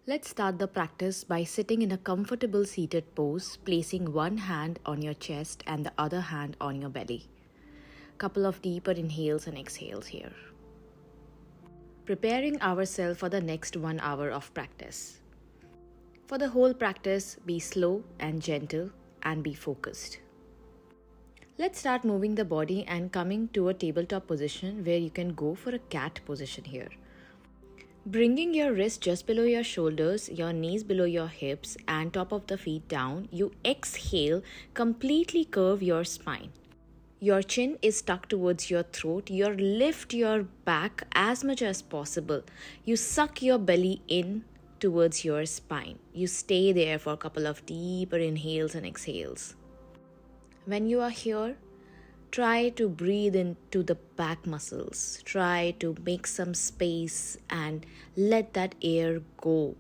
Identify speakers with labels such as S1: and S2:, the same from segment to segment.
S1: Let's start the practice by sitting in a comfortable seated pose, placing one hand on your chest and the other hand on your belly. Couple of deeper inhales and exhales here. Preparing ourselves for the next 1 hour of practice. For the whole practice, be slow and gentle and be focused. Let's start moving the body and coming to a tabletop position where you can go for a cat position here. Bringing your wrist just below your shoulders, your knees below your hips and top of the feet down, you exhale, completely curve your spine. Your chin is tucked towards your throat. You lift your back as much as possible. You suck your belly in towards your spine. You stay there for a couple of deeper inhales and exhales. When you are here, try to breathe into the back muscles. Try to make some space and let that air go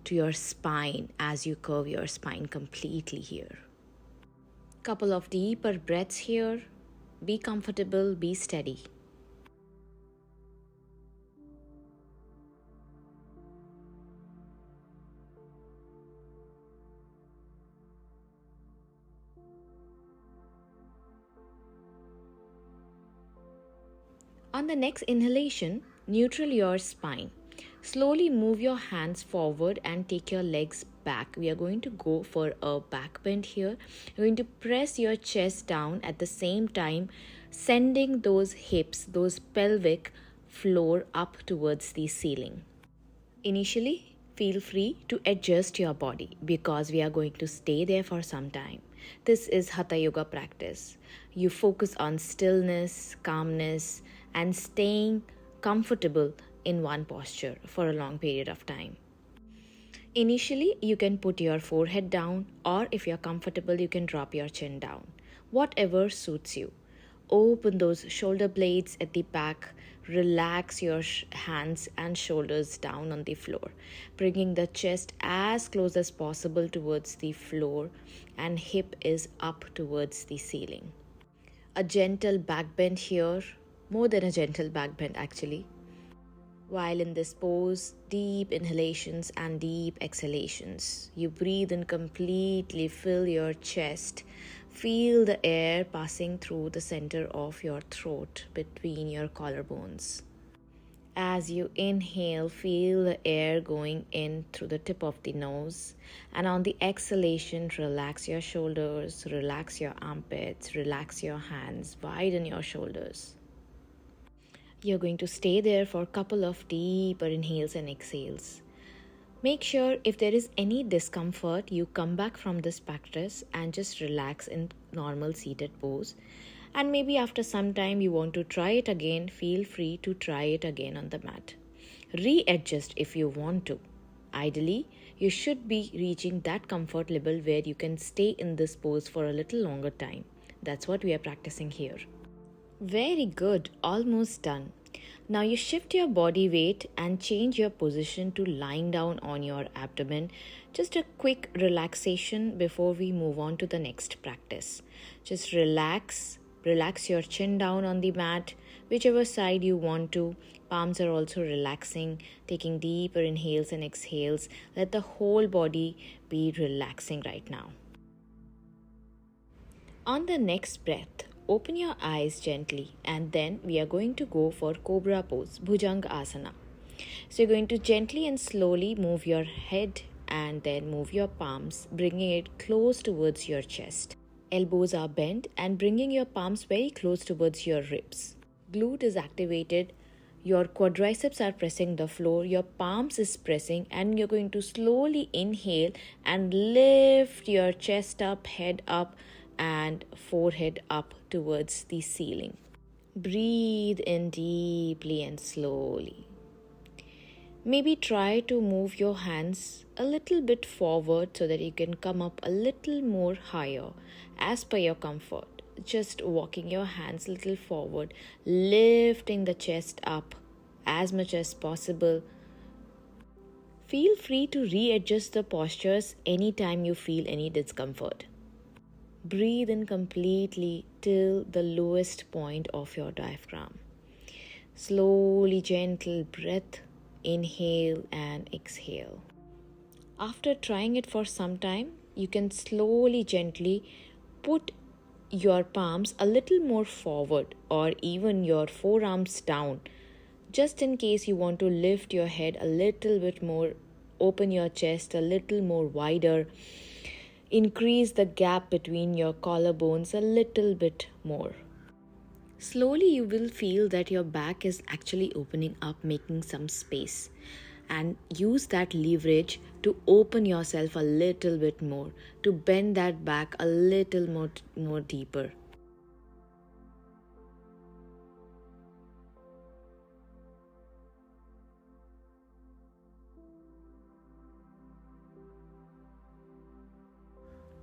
S1: to your spine as you curve your spine completely here. Couple of deeper breaths here. Be comfortable, be steady. On the next inhalation, neutral your spine. Slowly move your hands forward and take your legs back. We are going to go for a back bend here. You're going to press your chest down at the same time, sending those hips, those pelvic floor up towards the ceiling. Initially, feel free to adjust your body because we are going to stay there for some time. This is Hatha Yoga practice. You focus on stillness, calmness, and staying comfortable in one posture for a long period of time. Initially, you can put your forehead down, or if you're comfortable, you can drop your chin down. Whatever suits you. Open those shoulder blades at the back. Relax your hands and shoulders down on the floor, bringing the chest as close as possible towards the floor and hip is up towards the ceiling. A gentle back bend here, more than a gentle back bend actually. While in this pose, deep inhalations and deep exhalations. You breathe in completely, fill your chest. Feel the air passing through the center of your throat between your collarbones. As you inhale, feel the air going in through the tip of the nose. And on the exhalation, relax your shoulders, relax your armpits, relax your hands, widen your shoulders. You're going to stay there for a couple of deeper inhales and exhales. Make sure if there is any discomfort, you come back from this practice and just relax in normal seated pose. And maybe after some time you want to try it again, feel free to try it again on the mat. Readjust if you want to. Ideally, you should be reaching that comfort level where you can stay in this pose for a little longer time. That's what we are practicing here. Very good, almost done. Now you shift your body weight and change your position to lying down on your abdomen. Just a quick relaxation before we move on to the next practice. Just relax your chin down on the mat, whichever side you want to. Palms are also relaxing, taking deeper inhales and exhales. Let the whole body be relaxing right now. On the next breath, open your eyes gently and then we are going to go for Cobra pose, Bhujanga Asana. So you're going to gently and slowly move your head and then move your palms, bringing it close towards your chest. Elbows are bent and bringing your palms very close towards your ribs. Glute is activated, your quadriceps are pressing the floor, your palms is pressing and you're going to slowly inhale and lift your chest up, head up, and forehead up towards the ceiling. Breathe in deeply and slowly. Maybe try to move your hands a little bit forward so that you can come up a little more higher as per your comfort. Just walking your hands a little forward, lifting the chest up as much as possible. Feel free to readjust the postures anytime you feel any discomfort. Breathe in completely till the lowest point of your diaphragm. Slowly, gentle breath, inhale and exhale. After trying it for some time, you can slowly, gently put your palms a little more forward or even your forearms down, just in case you want to lift your head a little bit more, open your chest a little more wider, increase the gap between your collarbones a little bit more. Slowly, you will feel that your back is actually opening up, making some space. And use that leverage to open yourself a little bit more, to bend that back a little more deeper.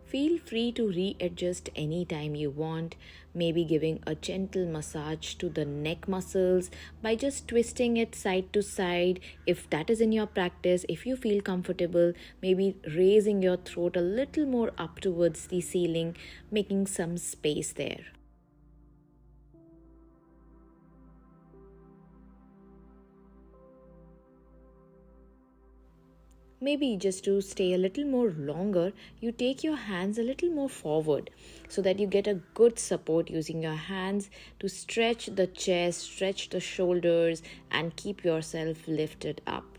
S1: Feel free to readjust anytime you want, maybe giving a gentle massage to the neck muscles by just twisting it side to side. If that is in your practice, if you feel comfortable, maybe raising your throat a little more up towards the ceiling, making some space there. Maybe just to stay a little more longer, you take your hands a little more forward so that you get a good support using your hands to stretch the chest, stretch the shoulders, and keep yourself lifted up.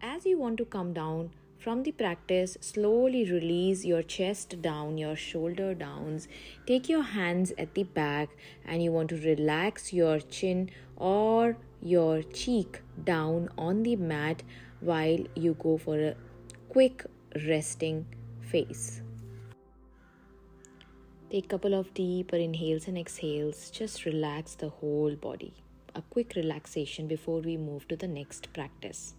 S1: As you want to come down from the practice, slowly release your chest down, your shoulder downs. Take your hands at the back and you want to relax your chin or your cheek down on the mat while you go for a quick resting phase. Take a couple of deeper inhales and exhales. Just relax the whole body. A quick relaxation before we move to the next practice.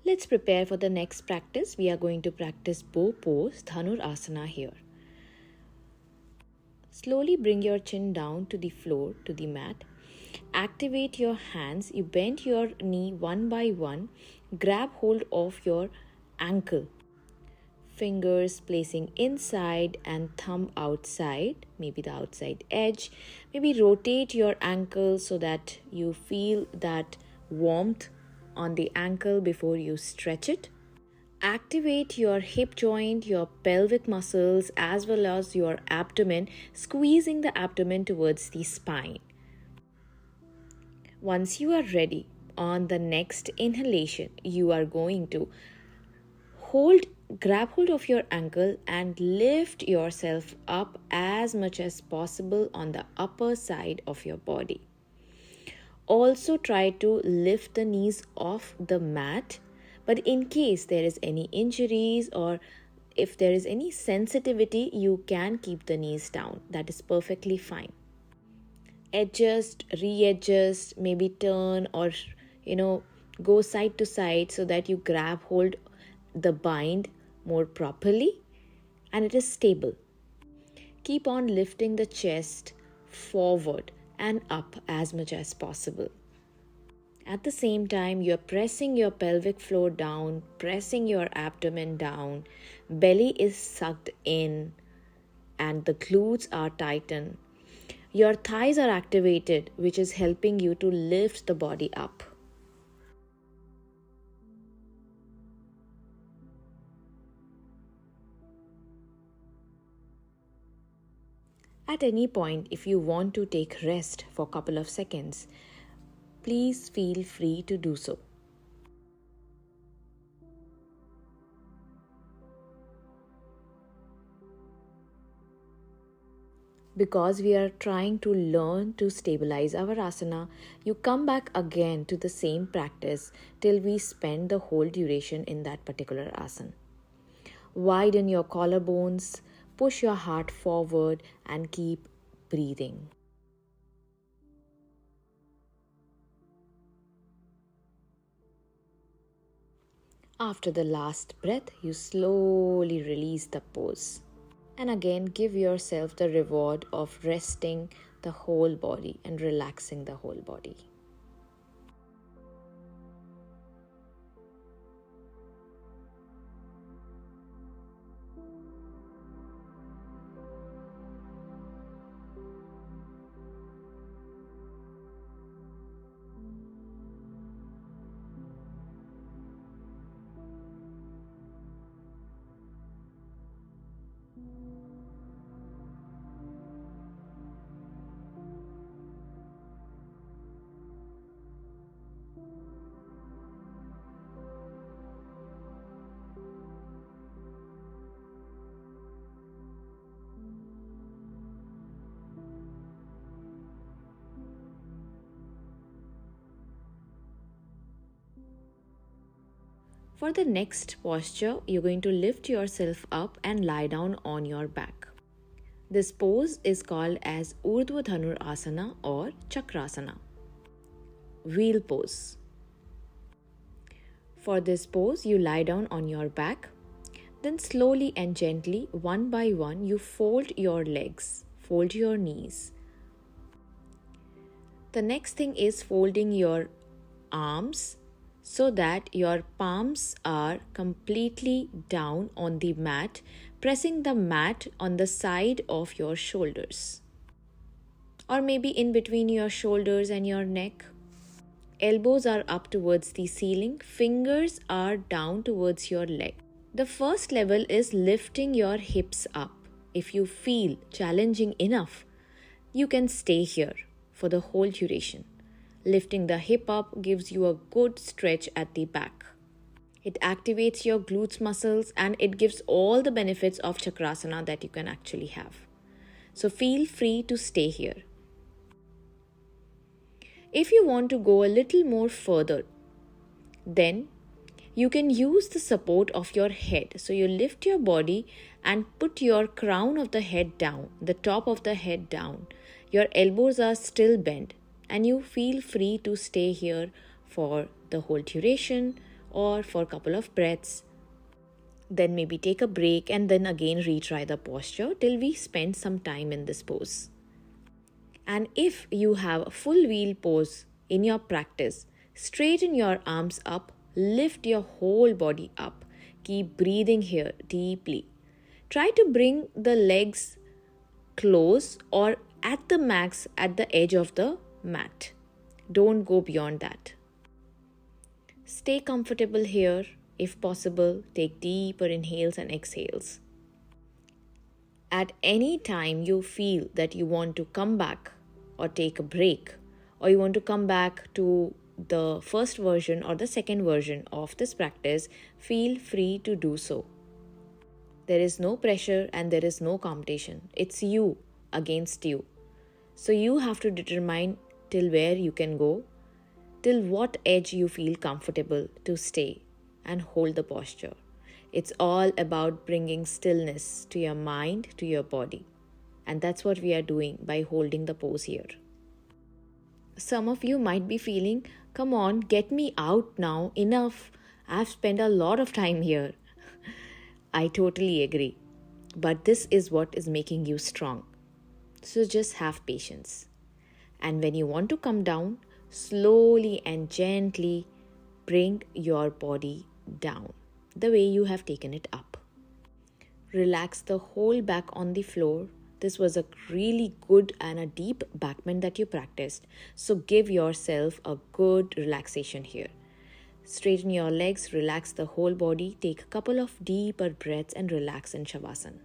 S1: Let's prepare for the next practice. We are going to practice bow pose, Dhanurasana here. Slowly bring your chin down to the floor, to the mat. Activate your hands. You bend your knee one by one. Grab hold of your ankle. Fingers placing inside and thumb outside, maybe the outside edge. Maybe rotate your ankle so that you feel that warmth on the ankle before you stretch it. Activate your hip joint, your pelvic muscles, as well as your abdomen, squeezing the abdomen towards the spine. Once you are ready, on the next inhalation, you are going to grab hold of your ankle and lift yourself up as much as possible on the upper side of your body. Also try to lift the knees off the mat, but in case there is any injuries or if there is any sensitivity, you can keep the knees down. That is perfectly fine. Adjust, readjust, maybe turn or go side to side so that you grab hold the bind more properly and it is stable. Keep on lifting the chest forward and up as much as possible. At the same time, you're pressing your pelvic floor down, pressing your abdomen down, belly is sucked in, and the glutes are tightened. Your thighs are activated, which is helping you to lift the body up. At any point, if you want to take rest for a couple of seconds, please feel free to do so. Because we are trying to learn to stabilize our asana, you come back again to the same practice till we spend the whole duration in that particular asana. Widen your collarbones, push your heart forward and keep breathing. After the last breath, you slowly release the pose. And again, give yourself the reward of resting the whole body and relaxing the whole body. For the next posture, you're going to lift yourself up and lie down on your back. This pose is called as Urdhva Dhanur Asana or Chakrasana. Wheel pose. For this pose, you lie down on your back. Then slowly and gently, one by one, you fold your legs, fold your knees. The next thing is folding your arms so that your palms are completely down on the mat, pressing the mat on the side of your shoulders, or maybe in between your shoulders and your neck. Elbows are up towards the ceiling, fingers are down towards your leg. The first level is lifting your hips up. If you feel challenging enough, you can stay here for the whole duration. Lifting the hip up gives you a good stretch at the back. It activates your glutes muscles and it gives all the benefits of Chakrasana that you can actually have. So feel free to stay here. If you want to go a little more further, then you can use the support of your head. So you lift your body and put your crown of the head down, the top of the head down. Your elbows are still bent and you feel free to stay here for the whole duration or for a couple of breaths. Then maybe take a break and then again retry the posture till we spend some time in this pose. And if you have a full wheel pose in your practice, straighten your arms up, lift your whole body up. Keep breathing here deeply. Try to bring the legs close or at the max at the edge of the mat. Don't go beyond that. Stay comfortable here. If possible, take deeper inhales and exhales. At any time you feel that you want to come back or take a break, or you want to come back to the first version or the second version of this practice, feel free to do so. There is no pressure and there is no competition. It's you against you. So you have to determine till where you can go, till what edge you feel comfortable to stay and hold the posture. It's all about bringing stillness to your mind, to your body. And that's what we are doing by holding the pose here. Some of you might be feeling, come on, get me out now, enough. I've spent a lot of time here. I totally agree. But this is what is making you strong. So just have patience. And when you want to come down, slowly and gently bring your body down the way you have taken it up. Relax the whole back on the floor. This was a really good and a deep back bend that you practiced. So give yourself a good relaxation here. Straighten your legs, relax the whole body, take a couple of deeper breaths and relax in Shavasana.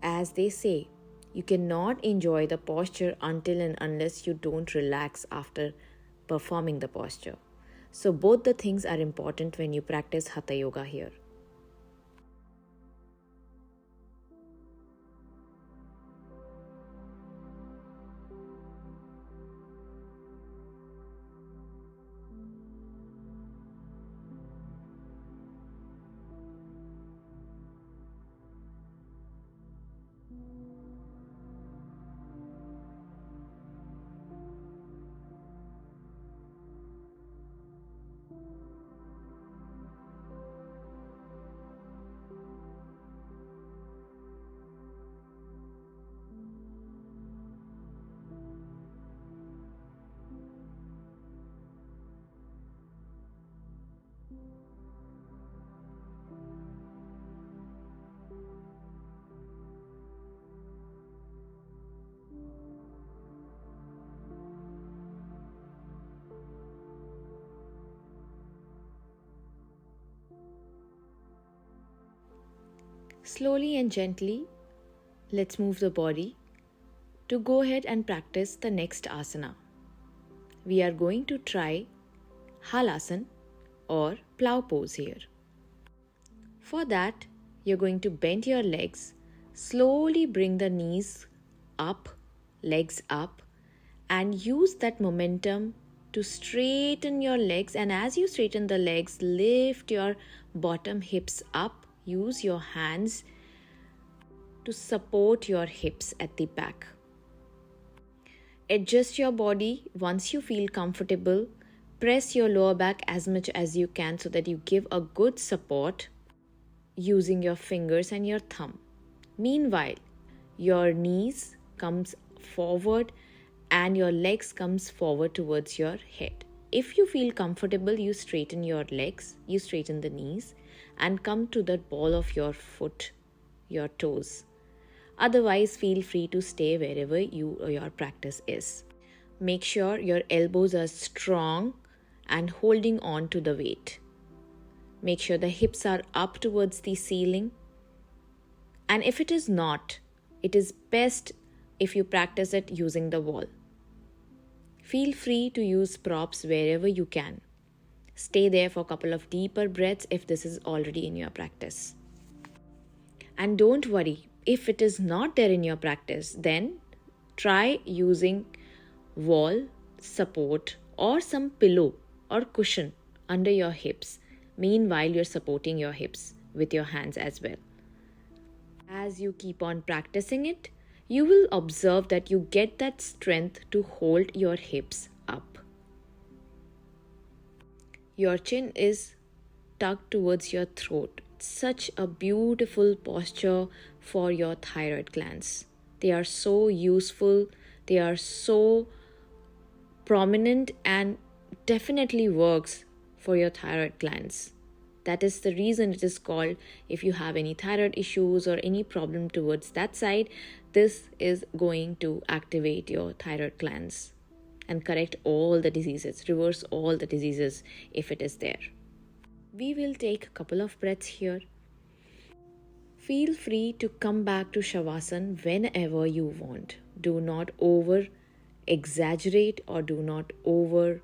S1: As they say, you cannot enjoy the posture until and unless you don't relax after performing the posture. So both the things are important when you practice Hatha Yoga here. Slowly and gently, let's move the body to go ahead and practice the next asana. We are going to try Halasana or Plow pose here. For that, you're going to bend your legs, slowly bring the knees up, legs up, and use that momentum to straighten your legs, and as you straighten the legs, lift your bottom hips up. Use your hands to support your hips at the back. Adjust your body once you feel comfortable. Press your lower back as much as you can so that you give a good support using your fingers and your thumb. Meanwhile, your knees comes forward and your legs comes forward towards your head. If you feel comfortable, you straighten your legs, you straighten the knees and come to the ball of your foot, your toes. Otherwise, feel free to stay wherever your practice is. Make sure your elbows are strong and holding on to the weight. Make sure the hips are up towards the ceiling. And if it is not, it is best if you practice it using the wall. Feel free to use props wherever you can. Stay there for a couple of deeper breaths if this is already in your practice. And don't worry, if it is not there in your practice, then try using wall support or some pillow or cushion under your hips. Meanwhile, you're supporting your hips with your hands as well. As you keep on practicing it, you will observe that you get that strength to hold your hips up. Your chin is tucked towards your throat. Such a beautiful posture for your thyroid glands. They are so useful, they are so prominent and definitely works for your thyroid glands. That is the reason it is called, if you have any thyroid issues or any problem towards that side, this is going to activate your thyroid glands and correct all the diseases, reverse all the diseases if it is there. We will take a couple of breaths here. Feel free to come back to Shavasana whenever you want. Do not over exaggerate or do not over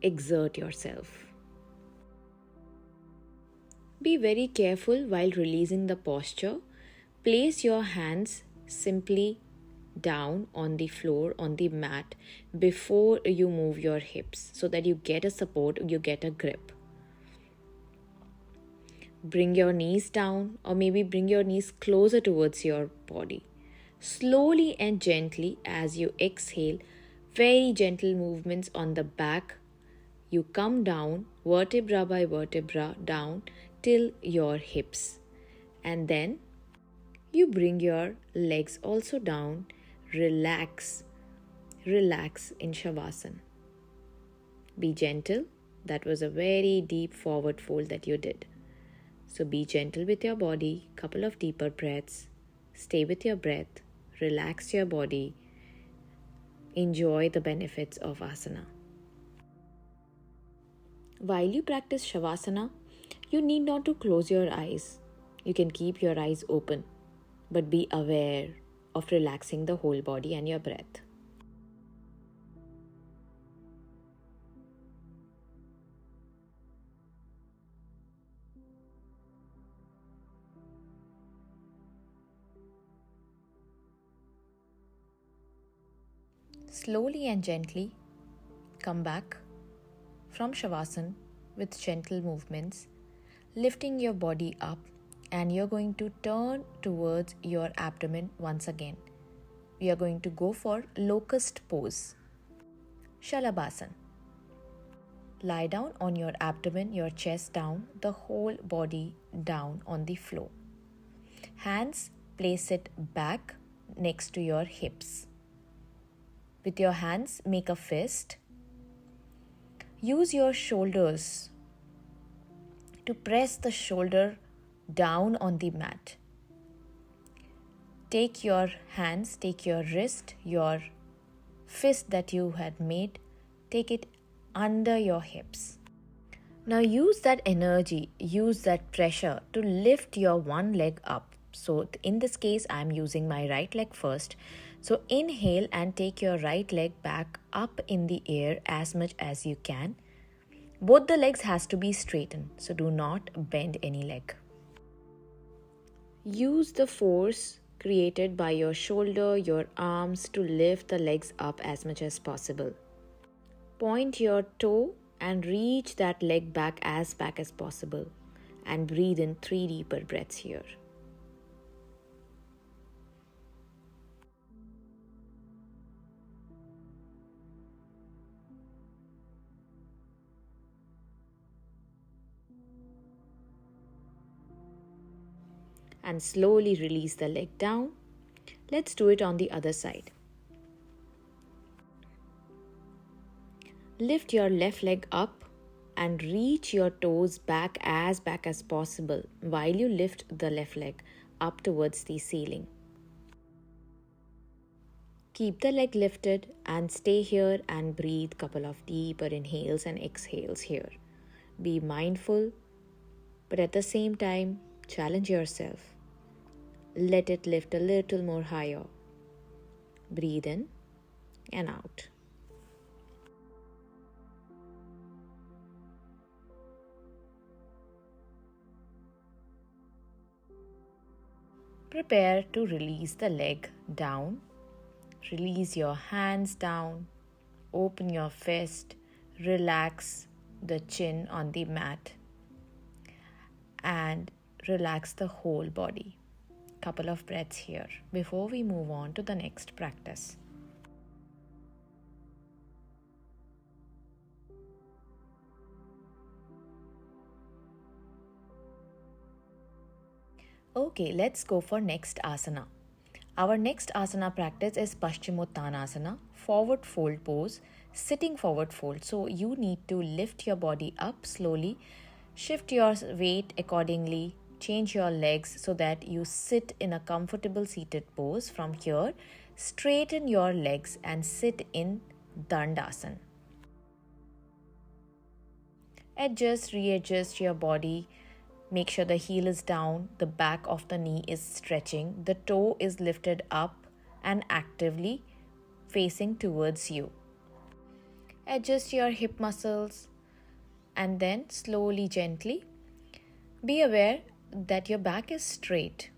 S1: exert yourself. Be very careful while releasing the posture. Place your hands simply down on the floor, on the mat, before you move your hips so that you get a support, you get a grip. Bring your knees down or maybe bring your knees closer towards your body. Slowly and gently as you exhale, very gentle movements on the back. You come down vertebra by vertebra down till your hips. And then you bring your legs also down. Relax. Relax in Shavasana. Be gentle. That was a very deep forward fold that you did. So be gentle with your body, couple of deeper breaths, stay with your breath, relax your body, enjoy the benefits of asana. While you practice Shavasana, you need not to close your eyes. You can keep your eyes open, but be aware of relaxing the whole body and your breath. Slowly and gently come back from Shavasana with gentle movements, lifting your body up, and you're going to turn towards your abdomen once again. We are going to go for Locust pose. Shalabhasana. Lie down on your abdomen, your chest down, the whole body down on the floor. Hands, place it back next to your hips. With your hands, make a fist. Use your shoulders to press the shoulder down on the mat. Take your hands, take your wrist, your fist that you had made, take it under your hips. Now use that energy, use that pressure to lift your one leg up. So in this case, I'm using my right leg first. So inhale and take your right leg back up in the air as much as you can. Both the legs has to be straightened, so do not bend any leg. Use the force created by your shoulder, your arms to lift the legs up as much as possible. Point your toe and reach that leg back as possible. And breathe in 3 deeper breaths here. And slowly release the leg down. Let's do it on the other side. Lift your left leg up and reach your toes back as possible while you lift the left leg up towards the ceiling. Keep the leg lifted and stay here and breathe couple of deeper inhales and exhales here. Be mindful, but at the same time, challenge yourself. Let it lift a little more higher. Breathe in and out. Prepare to release the leg down. Release your hands down. Open your fist. Relax the chin on the mat. And relax the whole body. Couple of breaths here before we move on to the next practice. Okay, let's go for next asana. Our next asana practice is Paschimottanasana, forward fold pose, sitting forward fold. So you need to lift your body up slowly, shift your weight accordingly, change your legs so that you sit in a comfortable seated pose. From here, straighten your legs and sit in Dandasana. Adjust, readjust your body. Make sure the heel is down, the back of the knee is stretching, the toe is lifted up and actively facing towards you. Adjust your hip muscles and then slowly, gently be aware that your back is straight.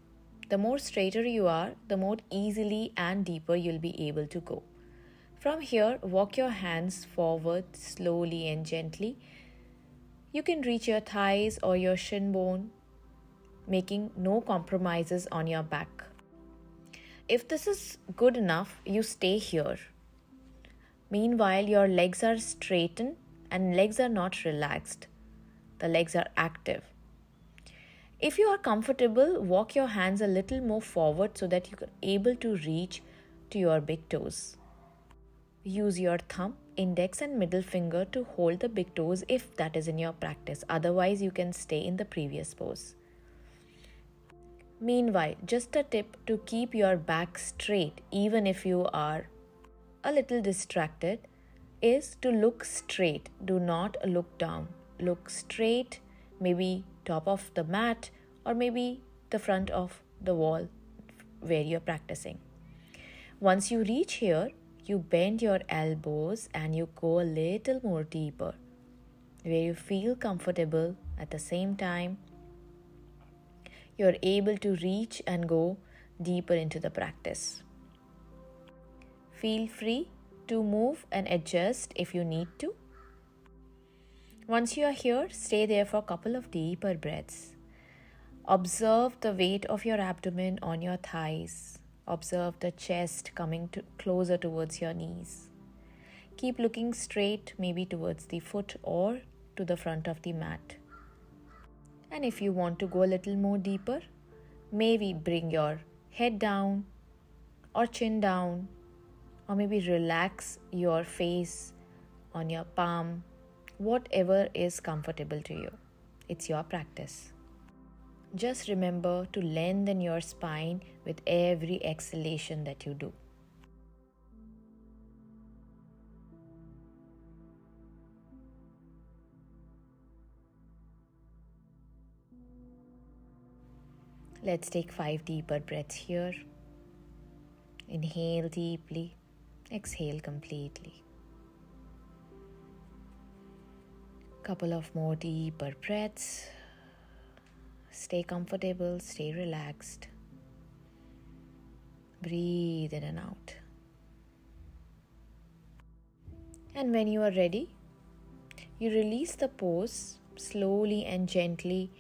S1: The more straighter you are, the more easily and deeper you'll be able to go. From here, walk your hands forward slowly and gently. You can reach your thighs or your shin bone, making no compromises on your back. If this is good enough, you stay here. Meanwhile, your legs are straightened and legs are not relaxed. The legs are active. If you are comfortable, walk your hands a little more forward so that you are able to reach to your big toes. Use your thumb, index and middle finger to hold the big toes if that is in your practice. Otherwise, you can stay in the previous pose. Meanwhile, just a tip to keep your back straight even if you are a little distracted is to look straight. Do not look down. Look straight, maybe top of the mat or maybe the front of the wall where you're practicing. Once you reach here, you bend your elbows and you go a little more deeper where you feel comfortable. At the same time, you're able to reach and go deeper into the practice. Feel free to move and adjust if you need to. Once you are here, stay there for a couple of deeper breaths. Observe the weight of your abdomen on your thighs. Observe the chest coming closer towards your knees. Keep looking straight, maybe towards the foot or to the front of the mat. And if you want to go a little more deeper, maybe bring your head down or chin down, or maybe relax your face on your palm, whatever is comfortable to you. It's your practice. Just remember to lengthen your spine with every exhalation that you do. Let's take 5 deeper breaths here. Inhale deeply, exhale completely. Couple of more deeper breaths. Stay comfortable, stay relaxed. Breathe in and out. And when you are ready, you release the pose, slowly and gently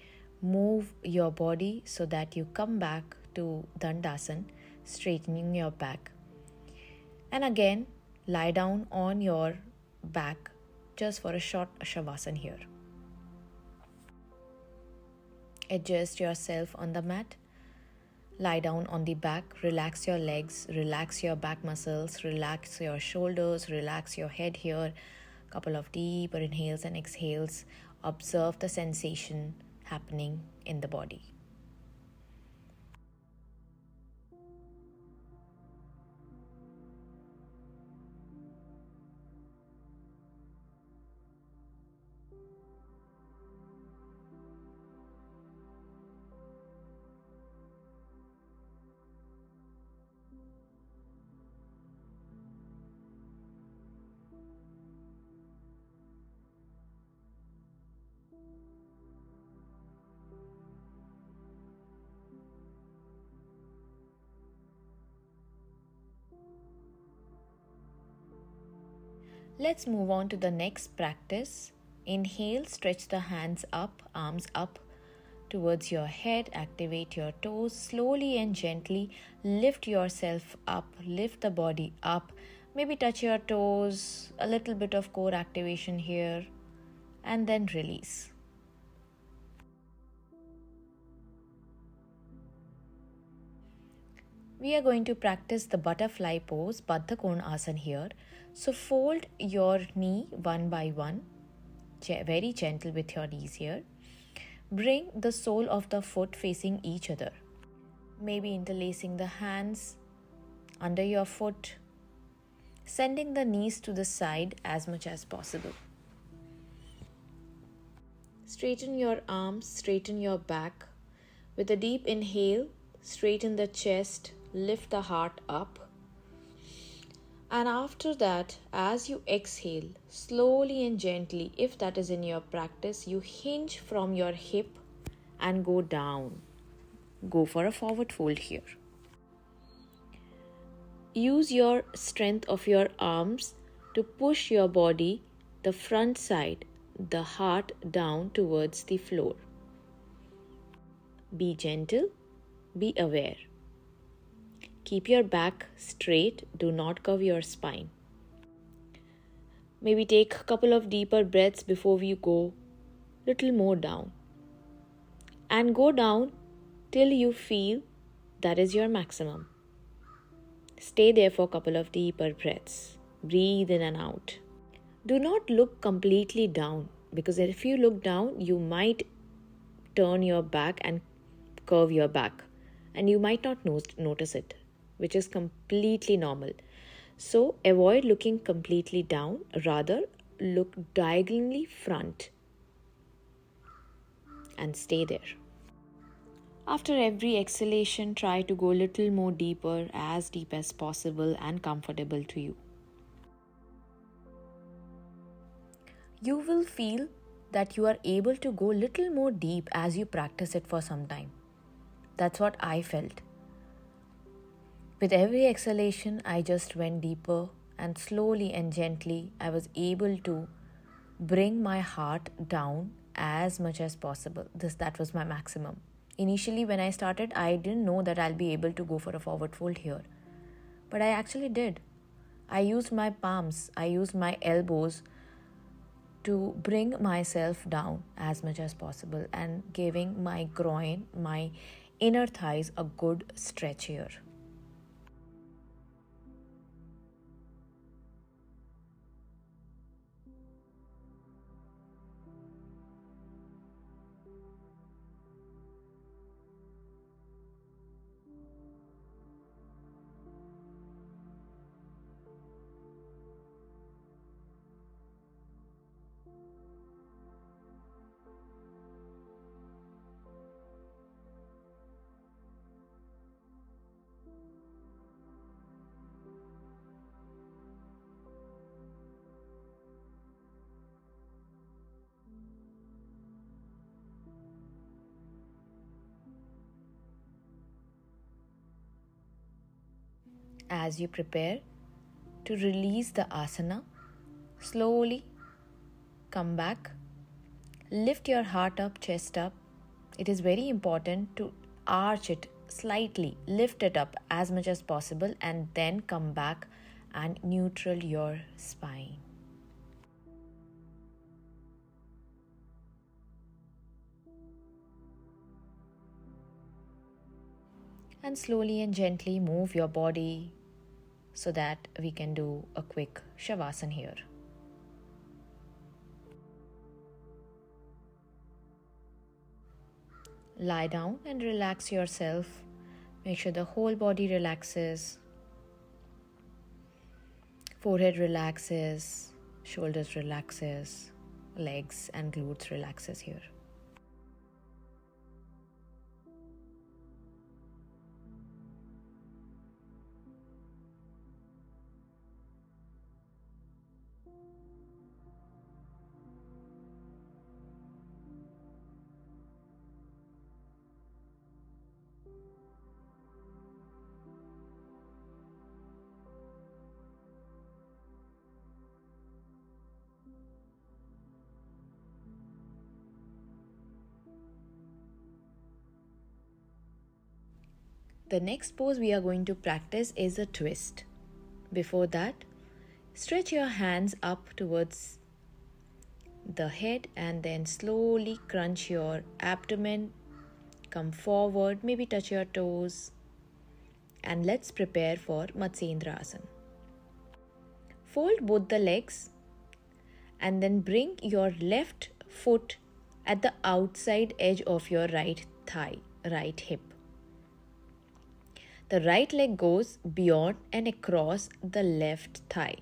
S1: move your body so that you come back to Dandasana, straightening your back. And again, lie down on your back just for a short Shavasana here. Adjust yourself on the mat. Lie down on the back, relax your legs, relax your back muscles, relax your shoulders, relax your head here. Couple of deeper inhales and exhales. Observe the sensation happening in the body. Let's move on to the next practice. Inhale, stretch the hands up, arms up towards your head, activate your toes, slowly and gently lift yourself up, lift the body up, maybe touch your toes, a little bit of core activation here, and then release. We are going to practice the butterfly pose, Baddha Konasana here. So fold your knee one by one, very gentle with your knees here. Bring the sole of the foot facing each other. Maybe interlacing the hands under your foot, sending the knees to the side as much as possible. Straighten your arms, straighten your back. With a deep inhale, straighten the chest, lift the heart up. And after that, as you exhale, slowly and gently, if that is in your practice, you hinge from your hip and go down. Go for a forward fold here. Use your strength of your arms to push your body, the front side, the heart down towards the floor. Be gentle, be aware. Keep your back straight, do not curve your spine. Maybe take a couple of deeper breaths before we go little more down. And go down till you feel that is your maximum. Stay there for a couple of deeper breaths. Breathe in and out. Do not look completely down, because if you look down, you might turn your back and curve your back, and you might not notice it, which is completely normal. So avoid looking completely down, rather look diagonally front and stay there. After every exhalation, try to go a little more deeper, as deep as possible and comfortable to you. You will feel that you are able to go a little more deep as you practice it for some time. That's what I felt. With every exhalation, I just went deeper, and slowly and gently, I was able to bring my heart down as much as possible. That was my maximum. Initially, when I started, I didn't know that I'll be able to go for a forward fold here. But I actually did. I used my palms, I used my elbows to bring myself down as much as possible and giving my groin, my inner thighs a good stretch here. As you prepare to release the asana, Slowly come back. Lift your heart up, chest up. It is very important to arch it slightly, lift it up as much as possible, and then come back and neutral your spine. And slowly and gently move your body so that we can do a quick Shavasana here. Lie down and relax yourself. Make sure the whole body relaxes. Forehead relaxes, shoulders relaxes, legs and glutes relaxes here. The next pose we are going to practice is a twist. Before that, stretch your hands up towards the head and then slowly crunch your abdomen. Come forward, maybe touch your toes. And let's prepare for Matsyendrasana. Fold both the legs and then bring your left foot at the outside edge of your right thigh, right hip. The right leg goes beyond and across the left thigh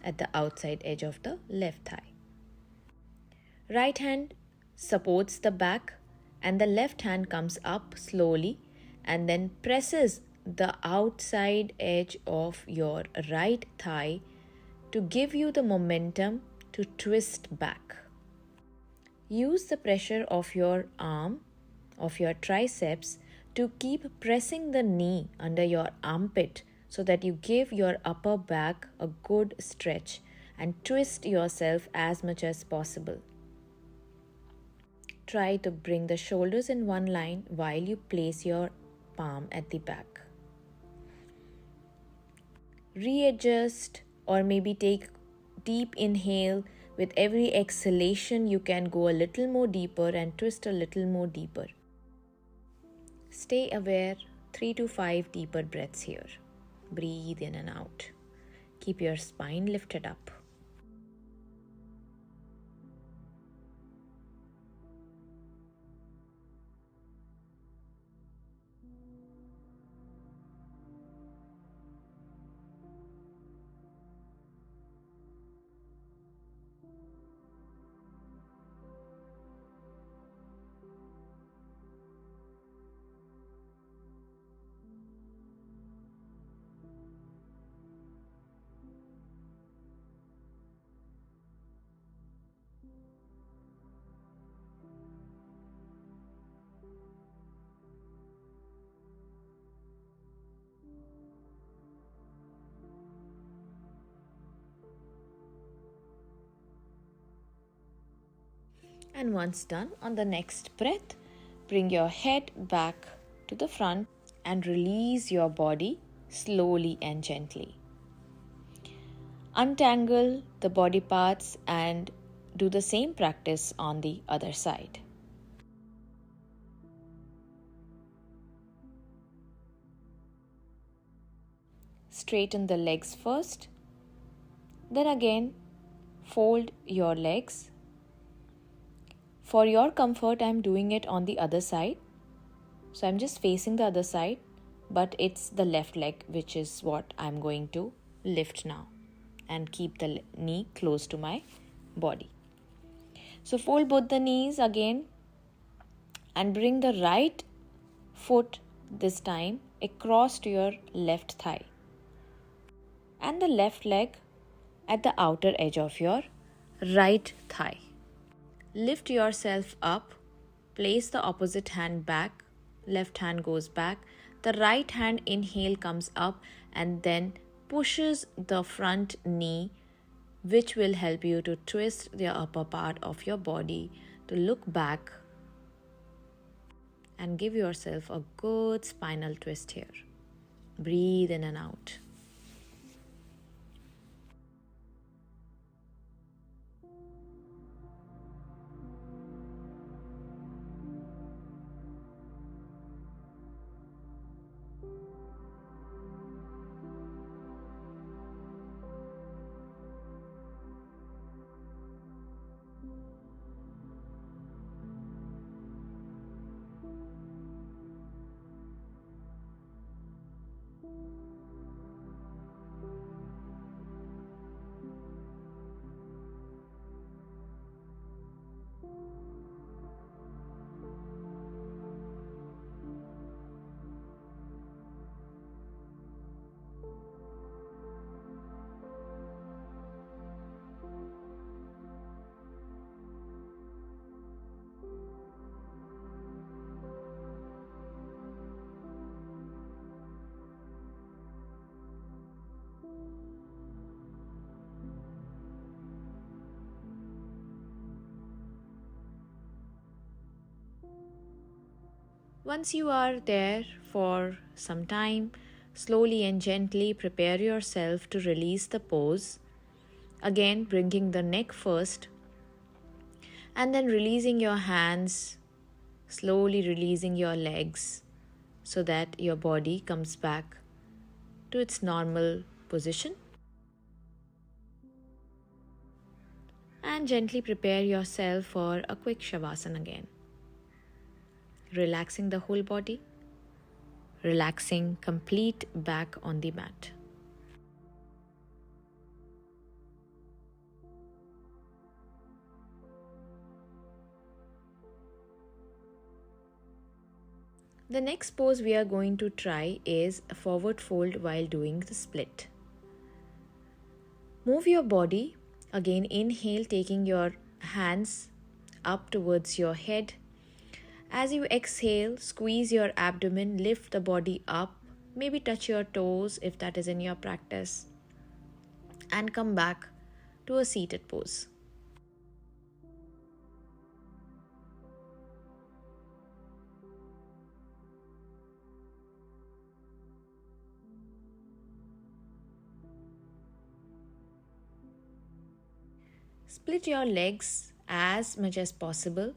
S1: at the outside edge of the left thigh. Right hand supports the back and the left hand comes up slowly and then presses the outside edge of your right thigh to give you the momentum to twist back. Use the pressure of your arm, of your triceps, to keep pressing the knee under your armpit so that you give your upper back a good stretch and twist yourself as much as possible. Try to bring the shoulders in one line while you place your palm at the back. Readjust or maybe take deep inhale. With every exhalation, you can go a little more deeper and twist a little more deeper. Stay aware, 3 to 5 deeper breaths here. Breathe in and out. Keep your spine lifted up. And once done, on the next breath, bring your head back to the front and release your body slowly and gently. Untangle the body parts and do the same practice on the other side. Straighten the legs first. Then again, fold your legs. For your comfort, I'm doing it on the other side. So I'm just facing the other side, but it's the left leg which is what I'm going to lift now and keep the knee close to my body. So fold both the knees again and bring the right foot this time across to your left thigh and the left leg at the outer edge of your right thigh. Lift yourself up, place the opposite hand back, left hand goes back, the right hand inhale comes up and then pushes the front knee which will help you to twist the upper part of your body to look back and give yourself a good spinal twist here. Breathe in and out. Once you are there for some time, slowly and gently prepare yourself to release the pose. Again, bringing the neck first and then releasing your hands, slowly releasing your legs so that your body comes back to its normal position. And gently prepare yourself for a quick Shavasana again. Relaxing the whole body, relaxing complete back on the mat. The next pose we are going to try is a forward fold while doing the split. Move your body. Again, inhale, taking your hands up towards your head. As you exhale, squeeze your abdomen, lift the body up, maybe touch your toes if that is in your practice, and come back to a seated pose. Split your legs as much as possible.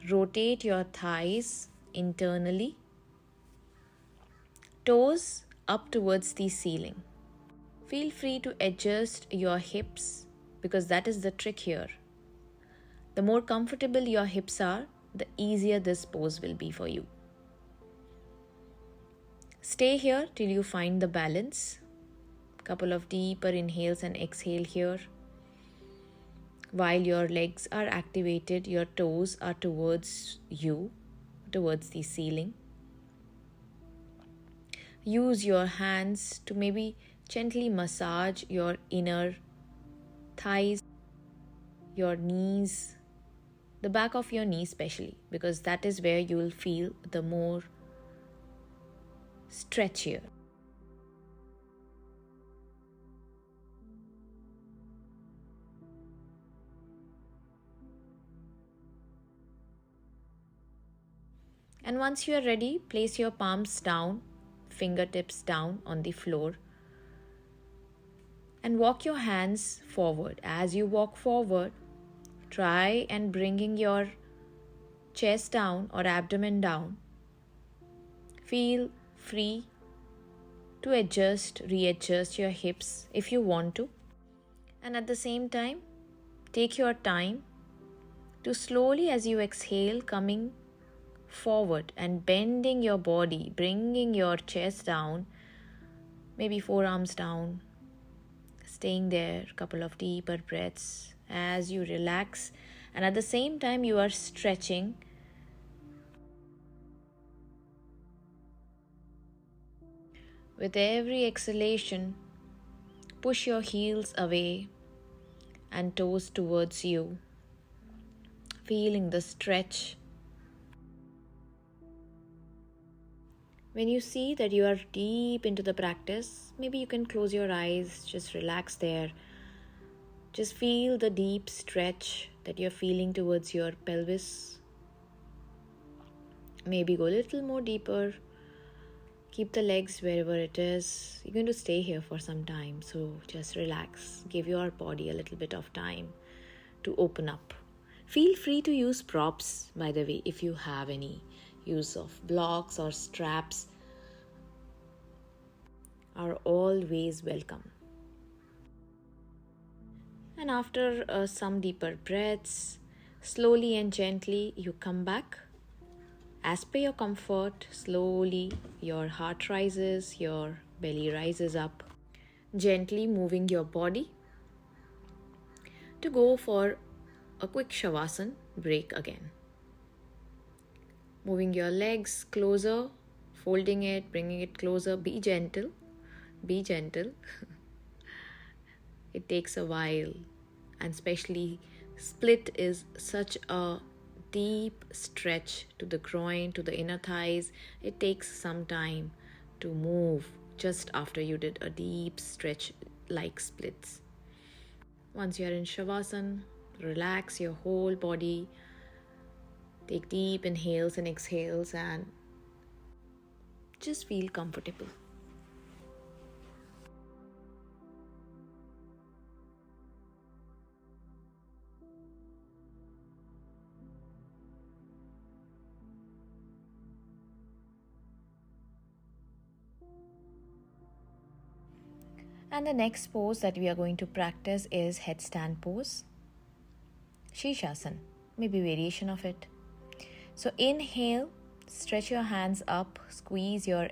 S1: Rotate your thighs internally. Toes up towards the ceiling. Feel free to adjust your hips because that is the trick here. The more comfortable your hips are, the easier this pose will be for you. Stay here till you find the balance. Couple of deeper inhales and exhale here. While your legs are activated, your toes are towards you, towards the ceiling. Use your hands to maybe gently massage your inner thighs, your knees, the back of your knee especially, because that is where you will feel the more stretch here. And once you are ready, place your palms down, fingertips down on the floor, and walk your hands forward. As you walk forward, try and bringing your chest down or abdomen down. Feel free to readjust your hips if you want to. And at the same time, take your time to slowly, as you exhale, coming forward and bending your body, bringing your chest down, maybe forearms down, staying there, a couple of deeper breaths as you relax, and at the same time you are stretching. With every exhalation, push your heels away and toes towards you, feeling the stretch. When you see that you are deep into the practice, maybe you can close your eyes, just relax there Just feel the deep stretch that you're feeling towards your pelvis. Maybe go a little more deeper. Keep the legs wherever it is. You're going to stay here for some time, so just relax. Give your body a little bit of time to open up. Feel free to use props, by the way, if you have any use of blocks or straps are always welcome. And after some deeper breaths, slowly and gently you come back. As per your comfort, slowly your heart rises, your belly rises up, gently moving your body to go for a quick shavasana break again. Moving your legs closer, folding it, bringing it closer. Be gentle. Be gentle. It takes a while, and especially split is such a deep stretch to the groin, to the inner thighs. It takes some time to move just after you did a deep stretch like splits. Once you are in shavasana, relax your whole body. Take deep inhales and exhales and just feel comfortable. And the next pose that we are going to practice is headstand pose. Shishasana, maybe variation of it. So inhale, stretch your hands up, squeeze your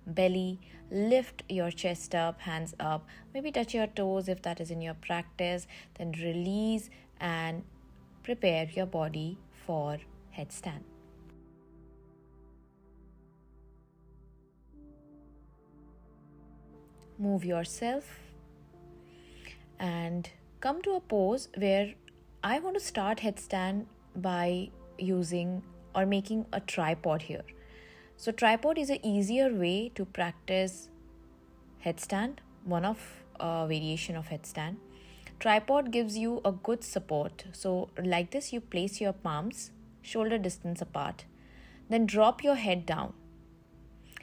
S1: belly, lift your chest up, hands up, maybe touch your toes if that is in your practice, then release and prepare your body for headstand. Move yourself and come to a pose where I want to start headstand by using or making a tripod here. So tripod is an easier way to practice headstand, one of a variation of headstand. Tripod gives you a good support. So like this, you place your palms shoulder distance apart, then drop your head down.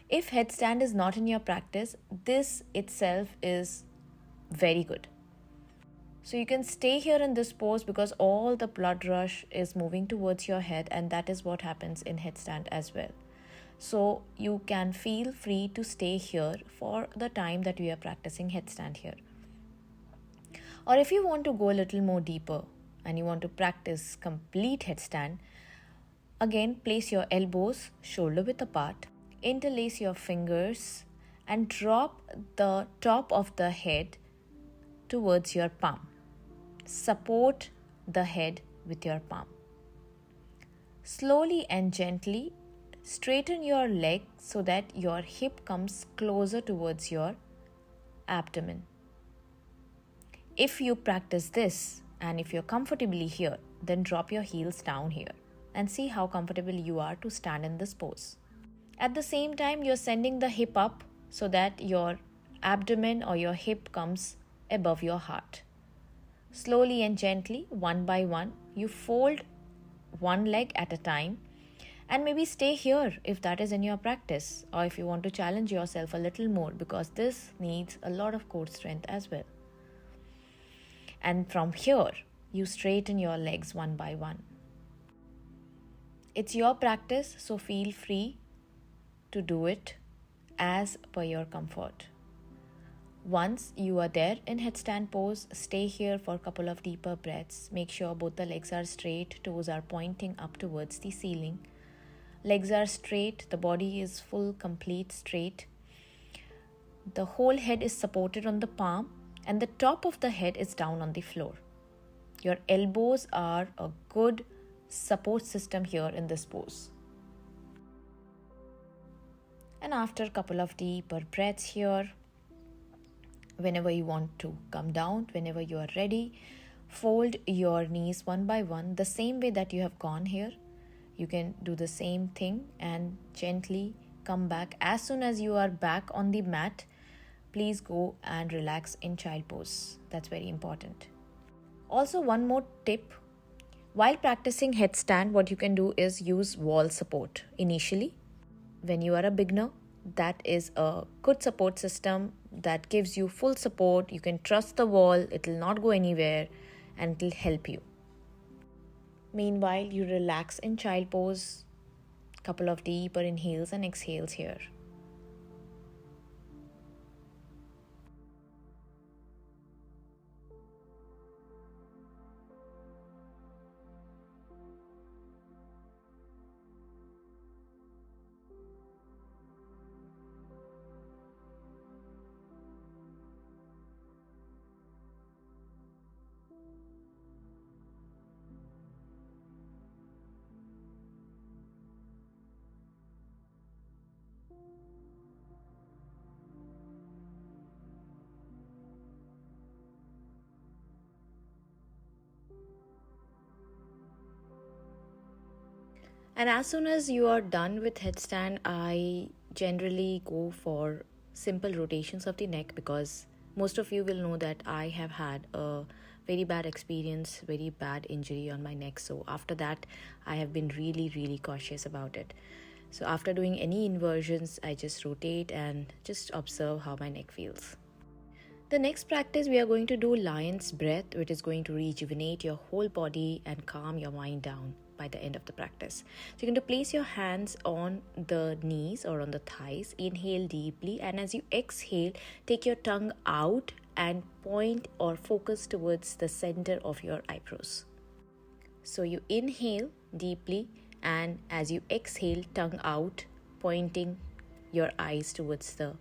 S1: If headstand is not in your practice, this itself is very good. So you can stay here in this pose because all the blood rush is moving towards your head, and that is what happens in headstand as well. So you can feel free to stay here for the time that we are practicing headstand here. Or if you want to go a little more deeper and you want to practice complete headstand, again place your elbows shoulder width apart. Interlace your fingers and drop the top of the head towards your palm. Support the head with your palm. Slowly and gently straighten your leg so that your hip comes closer towards your abdomen. If you practice this and if you're comfortably here, then drop your heels down here and see how comfortable you are to stand in this pose. At the same time, you're sending the hip up so that your abdomen or your hip comes above your heart. Slowly and gently, one by one, you fold one leg at a time and maybe stay here if that is in your practice, or if you want to challenge yourself a little more, because this needs a lot of core strength as well. And from here, you straighten your legs one by one. It's your practice, so feel free to do it as per your comfort. Once you are there in headstand pose, stay here for a couple of deeper breaths. Make sure both the legs are straight, toes are pointing up towards the ceiling. Legs are straight, the body is full, complete, straight. The whole head is supported on the palm and the top of the head is down on the floor. Your elbows are a good support system here in this pose. And after a couple of deeper breaths here, whenever you want to come down, whenever you are ready, fold your knees one by one, the same way that you have gone here. You can do the same thing and gently come back. As soon as you are back on the mat, please go and relax in child pose. That's very important. Also, one more tip. While practicing headstand, what you can do is use wall support initially. When you are a beginner, that is a good support system that gives you full support. You can trust the wall, it will not go anywhere, and it will help you. Meanwhile, you relax in child pose, couple of deeper inhales and exhales here. And as soon as you are done with headstand, I generally go for simple rotations of the neck, because most of you will know that I have had a very bad experience, very bad injury on my neck. So after that, I have been really cautious about it. So after doing any inversions, I just rotate and just observe how my neck feels. The next practice, we are going to do lion's breath, which is going to rejuvenate your whole body and calm your mind down by the end of the practice. So you're going to place your hands on the knees or on the thighs, inhale deeply, and as you exhale, take your tongue out and point or focus towards the center of your eyebrows. So you inhale deeply, and as you exhale, tongue out, pointing your eyes towards the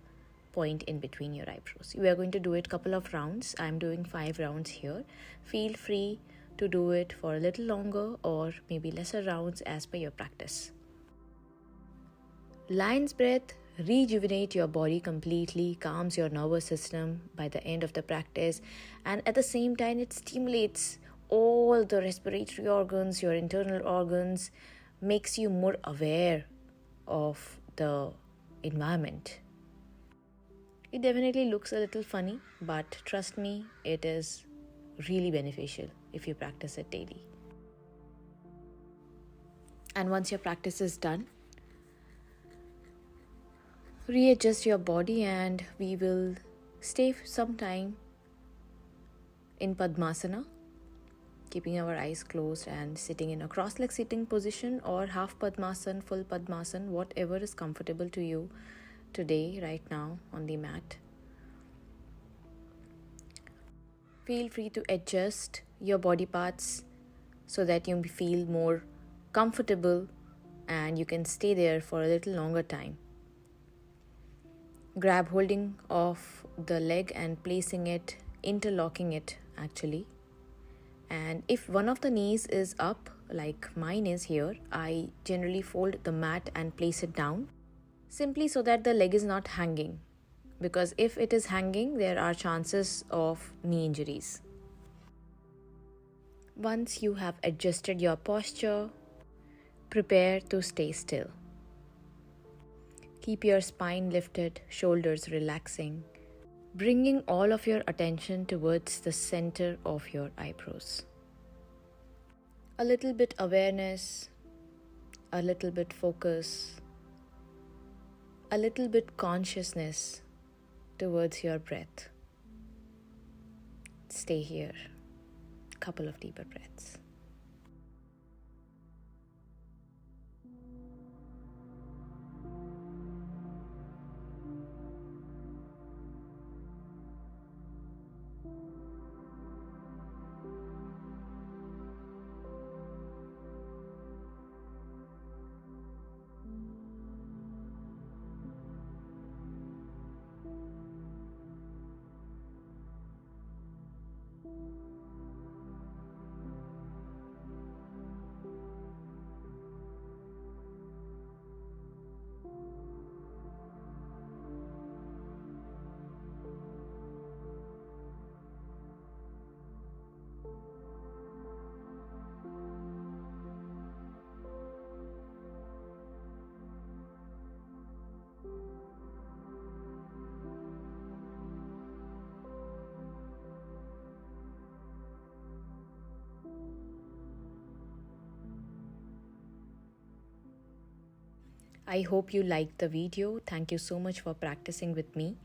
S1: point in between your eyebrows. We are going to do it couple of rounds. I'm doing 5 rounds here. Feel free to do it for a little longer or maybe lesser rounds as per your practice. Lion's breath rejuvenate your body completely, calms your nervous system by the end of the practice, and at the same time it stimulates all the respiratory organs, your internal organs, makes you more aware of the environment. It definitely looks a little funny, but trust me, it is really beneficial if you practice it daily. And once your practice is done, readjust your body and we will stay some time in Padmasana, keeping our eyes closed and sitting in a cross-leg sitting position or half Padmasana, full Padmasana, whatever is comfortable to you today, right now on the mat. Feel free to adjust your body parts so that you feel more comfortable and you can stay there for a little longer time. Grab holding of the leg and placing it, interlocking it actually. And if one of the knees is up, like mine is here, I generally fold the mat and place it down, simply so that the leg is not hanging. Because if it is hanging, there are chances of knee injuries. Once you have adjusted your posture, prepare to stay still. Keep your spine lifted, shoulders relaxing, bringing all of your attention towards the center of your eyebrows. A little bit awareness, a little bit focus, a little bit consciousness towards your breath. Stay here. Couple of deeper breaths. I hope you liked the video. Thank you so much for practicing with me.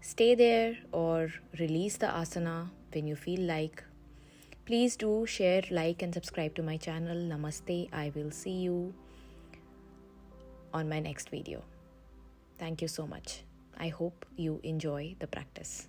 S1: Stay there or release the asana when you feel like. Please do share, like, and subscribe to my channel. Namaste. I will see you on my next video. Thank you so much. I hope you enjoy the practice.